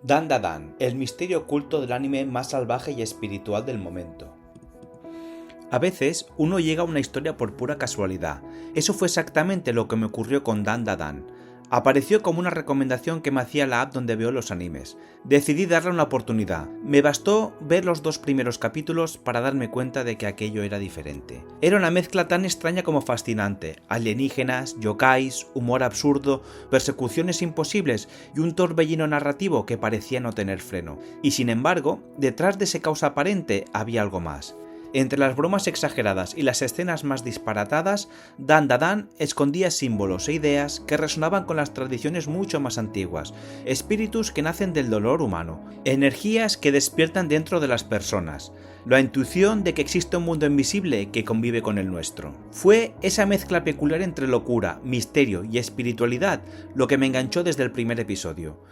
Dandadan, el misterio oculto del anime más salvaje y espiritual del momento. A veces uno llega a una historia por pura casualidad. Eso fue exactamente lo que me ocurrió con Dandadan. Apareció como una recomendación que me hacía la app donde veo los animes. Decidí darle una oportunidad. Me bastó ver los 2 primeros capítulos para darme cuenta de que aquello era diferente. Era una mezcla tan extraña como fascinante. Alienígenas, yokais, humor absurdo, persecuciones imposibles y un torbellino narrativo que parecía no tener freno. Y sin embargo, detrás de ese caos aparente había algo más. Entre las bromas exageradas y las escenas más disparatadas, Dandadan escondía símbolos e ideas que resonaban con las tradiciones mucho más antiguas, espíritus que nacen del dolor humano, energías que despiertan dentro de las personas, la intuición de que existe un mundo invisible que convive con el nuestro. Fue esa mezcla peculiar entre locura, misterio y espiritualidad lo que me enganchó desde el primer episodio.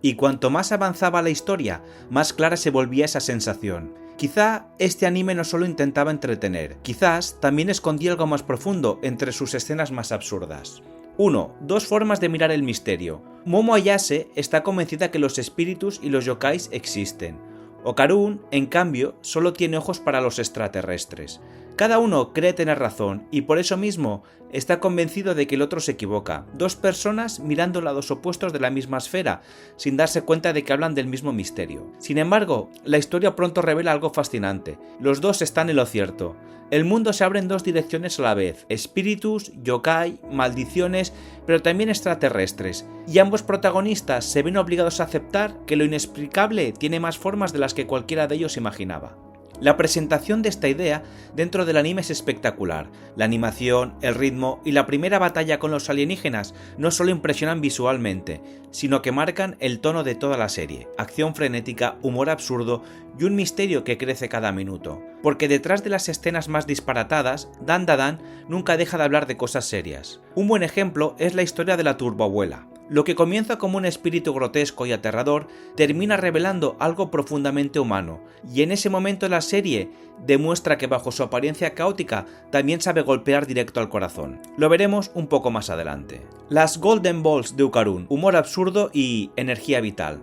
Y cuanto más avanzaba la historia, más clara se volvía esa sensación. Quizá este anime no solo intentaba entretener, quizás también escondía algo más profundo entre sus escenas más absurdas. 1. 2 formas de mirar el misterio. Momo Ayase está convencida que los espíritus y los yokais existen. Okarun, en cambio, solo tiene ojos para los extraterrestres. Cada uno cree tener razón y por eso mismo está convencido de que el otro se equivoca. 2 personas mirando lados opuestos de la misma esfera, sin darse cuenta de que hablan del mismo misterio. Sin embargo, la historia pronto revela algo fascinante. Los 2 están en lo cierto. El mundo se abre en 2 direcciones a la vez: espíritus, yokai, maldiciones, pero también extraterrestres. Y ambos protagonistas se ven obligados a aceptar que lo inexplicable tiene más formas de las que cualquiera de ellos imaginaba. La presentación de esta idea dentro del anime es espectacular. La animación, el ritmo y la primera batalla con los alienígenas no solo impresionan visualmente, sino que marcan el tono de toda la serie. Acción frenética, humor absurdo y un misterio que crece cada minuto. Porque detrás de las escenas más disparatadas, Dandadan nunca deja de hablar de cosas serias. Un buen ejemplo es la historia de la turboabuela. Lo que comienza como un espíritu grotesco y aterrador termina revelando algo profundamente humano, y en ese momento la serie demuestra que bajo su apariencia caótica también sabe golpear directo al corazón. Lo veremos un poco más adelante. Las Golden Balls de Okarun, humor absurdo y energía vital.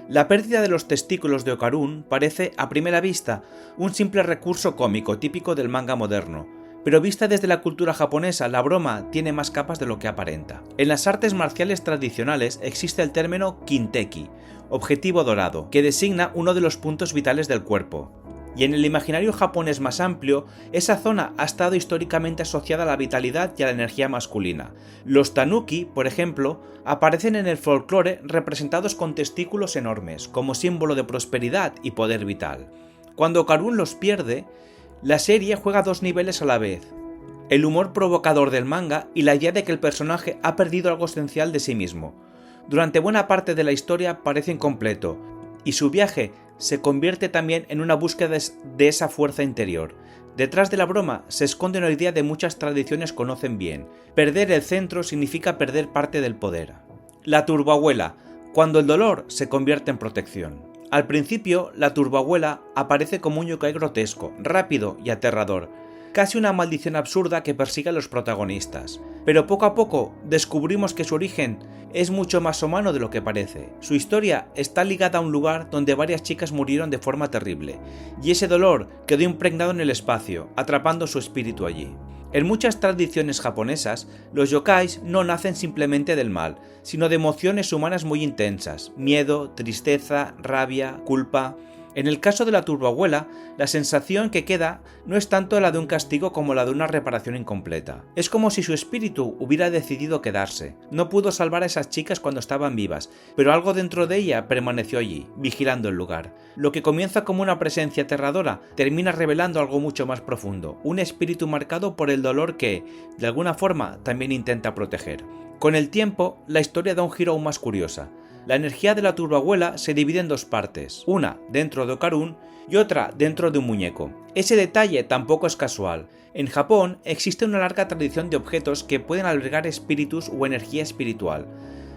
La pérdida de los testículos de Okarun parece, a primera vista, un simple recurso cómico típico del manga moderno. Pero vista desde la cultura japonesa, la broma tiene más capas de lo que aparenta. En las artes marciales tradicionales existe el término kinteki, objetivo dorado, que designa uno de los puntos vitales del cuerpo. Y en el imaginario japonés más amplio, esa zona ha estado históricamente asociada a la vitalidad y a la energía masculina. Los tanuki, por ejemplo, aparecen en el folclore representados con testículos enormes, como símbolo de prosperidad y poder vital. Cuando Okarun los pierde, la serie juega a 2 niveles a la vez: el humor provocador del manga y la idea de que el personaje ha perdido algo esencial de sí mismo. Durante buena parte de la historia parece incompleto, y su viaje se convierte también en una búsqueda de esa fuerza interior. Detrás de la broma se esconde una idea que muchas tradiciones conocen bien: perder el centro significa perder parte del poder. La turboabuela, cuando el dolor se convierte en protección. Al principio, la turboabuela aparece como un yokai grotesco, rápido y aterrador, casi una maldición absurda que persigue a los protagonistas. Pero poco a poco descubrimos que su origen es mucho más humano de lo que parece. Su historia está ligada a un lugar donde varias chicas murieron de forma terrible, y ese dolor quedó impregnado en el espacio, atrapando su espíritu allí. En muchas tradiciones japonesas, los yokais no nacen simplemente del mal, sino de emociones humanas muy intensas: miedo, tristeza, rabia, culpa. En el caso de la turboabuela, la sensación que queda no es tanto la de un castigo como la de una reparación incompleta. Es como si su espíritu hubiera decidido quedarse. No pudo salvar a esas chicas cuando estaban vivas, pero algo dentro de ella permaneció allí, vigilando el lugar. Lo que comienza como una presencia aterradora termina revelando algo mucho más profundo, un espíritu marcado por el dolor que, de alguna forma, también intenta proteger. Con el tiempo, la historia da un giro aún más curiosa. La energía de la turboabuela se divide en 2 partes, una dentro de Okarun y otra dentro de un muñeco. Ese detalle tampoco es casual. En Japón existe una larga tradición de objetos que pueden albergar espíritus o energía espiritual.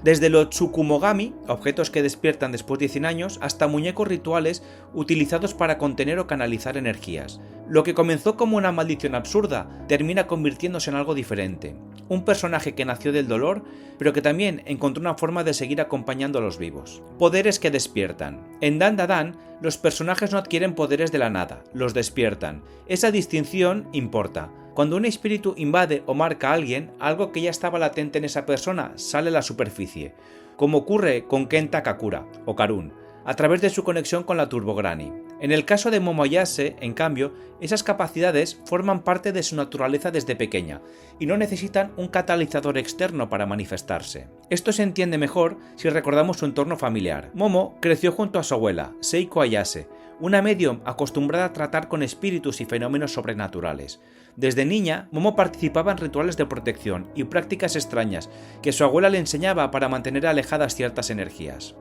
Desde los tsukumogami, objetos que despiertan después de 100 años, hasta muñecos rituales utilizados para contener o canalizar energías. Lo que comenzó como una maldición absurda termina convirtiéndose en algo diferente. Un personaje que nació del dolor, pero que también encontró una forma de seguir acompañando a los vivos. Poderes que despiertan. En Dan Da Dan, los personajes no adquieren poderes de la nada, los despiertan. Esa distinción importa. Cuando un espíritu invade o marca a alguien, algo que ya estaba latente en esa persona sale a la superficie, como ocurre con Kenta Kakura, o Karun, a través de su conexión con la Turbo Granny. En el caso de Momo Ayase, en cambio, esas capacidades forman parte de su naturaleza desde pequeña y no necesitan un catalizador externo para manifestarse. Esto se entiende mejor si recordamos su entorno familiar. Momo creció junto a su abuela, Seiko Ayase, una medium acostumbrada a tratar con espíritus y fenómenos sobrenaturales. Desde niña, Momo participaba en rituales de protección y prácticas extrañas que su abuela le enseñaba para mantener alejadas ciertas energías.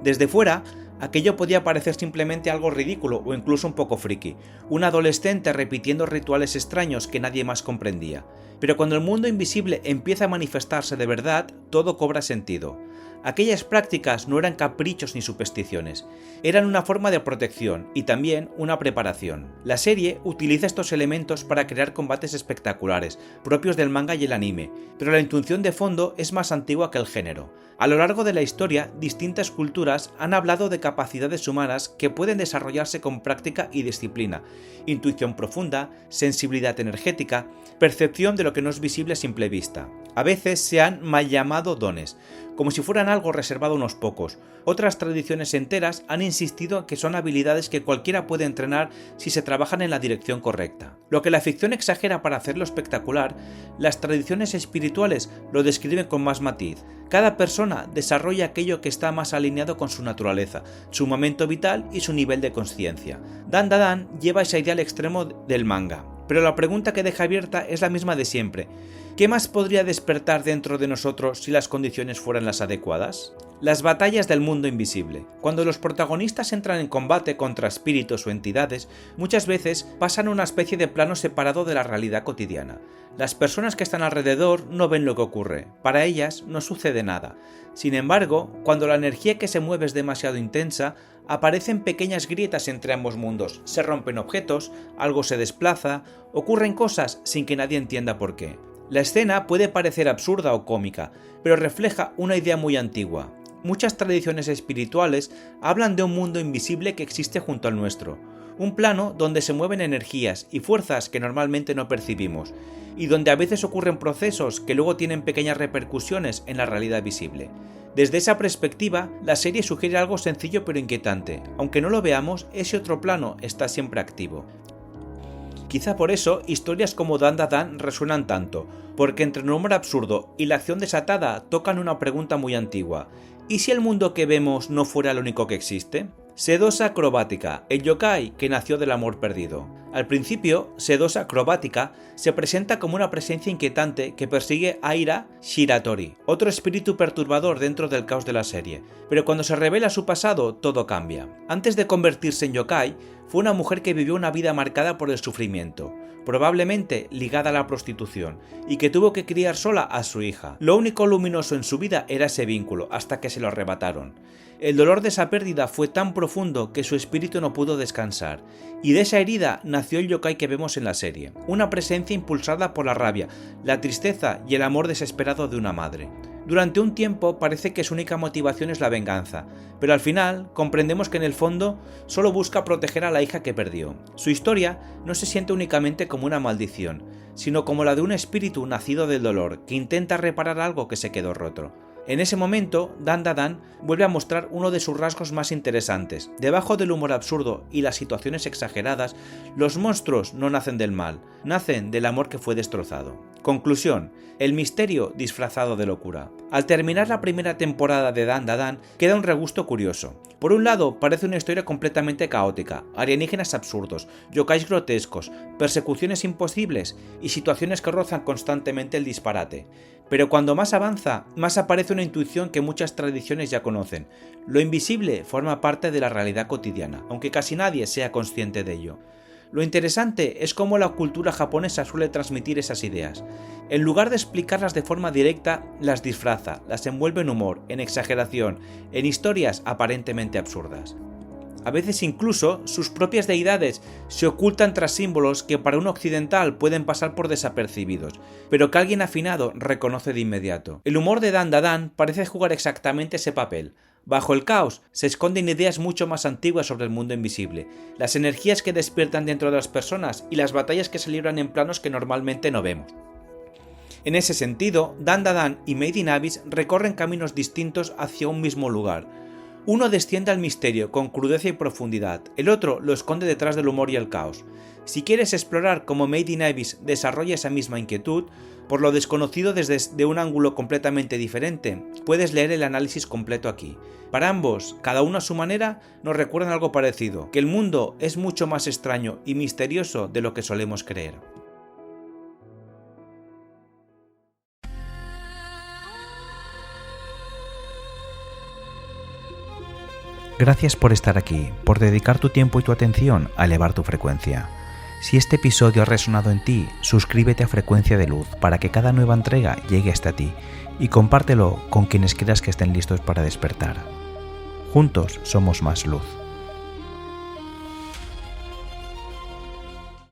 Desde fuera, aquello podía parecer simplemente algo ridículo o incluso un poco friki, un adolescente repitiendo rituales extraños que nadie más comprendía. Pero cuando el mundo invisible empieza a manifestarse de verdad, todo cobra sentido. Aquellas prácticas no eran caprichos ni supersticiones, eran una forma de protección y también una preparación. La serie utiliza estos elementos para crear combates espectaculares, propios del manga y el anime, pero la intuición de fondo es más antigua que el género. A lo largo de la historia, distintas culturas han hablado de capacidades humanas que pueden desarrollarse con práctica y disciplina, intuición profunda, sensibilidad energética, percepción de lo que no es visible a simple vista. A veces se han mal llamado dones, como si fueran algo reservado a unos pocos. Otras tradiciones enteras han insistido en que son habilidades que cualquiera puede entrenar si se trabajan en la dirección correcta. Lo que la ficción exagera para hacerlo espectacular, las tradiciones espirituales lo describen con más matiz. Cada persona desarrolla aquello que está más alineado con su naturaleza, su momento vital y su nivel de conciencia. Dan Da Dan lleva esa idea al extremo del manga, pero la pregunta que deja abierta es la misma de siempre. ¿Qué más podría despertar dentro de nosotros si las condiciones fueran las adecuadas? Las batallas del mundo invisible. Cuando los protagonistas entran en combate contra espíritus o entidades, muchas veces pasan a una especie de plano separado de la realidad cotidiana. Las personas que están alrededor no ven lo que ocurre, para ellas no sucede nada. Sin embargo, cuando la energía que se mueve es demasiado intensa, aparecen pequeñas grietas entre ambos mundos, se rompen objetos, algo se desplaza, ocurren cosas sin que nadie entienda por qué. La escena puede parecer absurda o cómica, pero refleja una idea muy antigua. Muchas tradiciones espirituales hablan de un mundo invisible que existe junto al nuestro, un plano donde se mueven energías y fuerzas que normalmente no percibimos, y donde a veces ocurren procesos que luego tienen pequeñas repercusiones en la realidad visible. Desde esa perspectiva, la serie sugiere algo sencillo pero inquietante. Aunque no lo veamos, ese otro plano está siempre activo. Quizá por eso historias como Dan Da Dan resuenan tanto, porque entre el humor absurdo y la acción desatada tocan una pregunta muy antigua. ¿Y si el mundo que vemos no fuera el único que existe? Sedosa Acrobática, el yokai que nació del amor perdido. Al principio, Sedosa Acrobática se presenta como una presencia inquietante que persigue a Ira Shiratori, otro espíritu perturbador dentro del caos de la serie, pero cuando se revela su pasado, todo cambia. Antes de convertirse en yokai, fue una mujer que vivió una vida marcada por el sufrimiento, probablemente ligada a la prostitución, y que tuvo que criar sola a su hija. Lo único luminoso en su vida era ese vínculo, hasta que se lo arrebataron. El dolor de esa pérdida fue tan profundo que su espíritu no pudo descansar, y de esa herida nació el yokai que vemos en la serie, una presencia impulsada por la rabia, la tristeza y el amor desesperado de una madre. Durante un tiempo parece que su única motivación es la venganza, pero al final comprendemos que en el fondo solo busca proteger a la hija que perdió. Su historia no se siente únicamente como una maldición, sino como la de un espíritu nacido del dolor que intenta reparar algo que se quedó roto. En ese momento, Dan Da Dan vuelve a mostrar uno de sus rasgos más interesantes. Debajo del humor absurdo y las situaciones exageradas, los monstruos no nacen del mal, nacen del amor que fue destrozado. Conclusión: el misterio disfrazado de locura. Al terminar la primera temporada de Dan Da Dan, queda un regusto curioso. Por un lado, parece una historia completamente caótica, alienígenas absurdos, yokais grotescos, persecuciones imposibles y situaciones que rozan constantemente el disparate. Pero cuando más avanza, más aparece una intuición que muchas tradiciones ya conocen. Lo invisible forma parte de la realidad cotidiana, aunque casi nadie sea consciente de ello. Lo interesante es cómo la cultura japonesa suele transmitir esas ideas. En lugar de explicarlas de forma directa, las disfraza, las envuelve en humor, en exageración, en historias aparentemente absurdas. A veces incluso sus propias deidades se ocultan tras símbolos que para un occidental pueden pasar por desapercibidos, pero que alguien afinado reconoce de inmediato. El humor de Dandadan parece jugar exactamente ese papel. Bajo el caos se esconden ideas mucho más antiguas sobre el mundo invisible, las energías que despiertan dentro de las personas y las batallas que se libran en planos que normalmente no vemos. En ese sentido, Dandadan y Made in Abyss recorren caminos distintos hacia un mismo lugar. Uno desciende al misterio con crudeza y profundidad, el otro lo esconde detrás del humor y el caos. Si quieres explorar cómo Made in Abyss desarrolla esa misma inquietud, por lo desconocido desde un ángulo completamente diferente, puedes leer el análisis completo aquí. Para ambos, cada uno a su manera, nos recuerdan algo parecido, que el mundo es mucho más extraño y misterioso de lo que solemos creer. Gracias por estar aquí, por dedicar tu tiempo y tu atención a elevar tu frecuencia. Si este episodio ha resonado en ti, suscríbete a Frecuencia de Luz para que cada nueva entrega llegue hasta ti y compártelo con quienes creas que estén listos para despertar. Juntos somos más luz.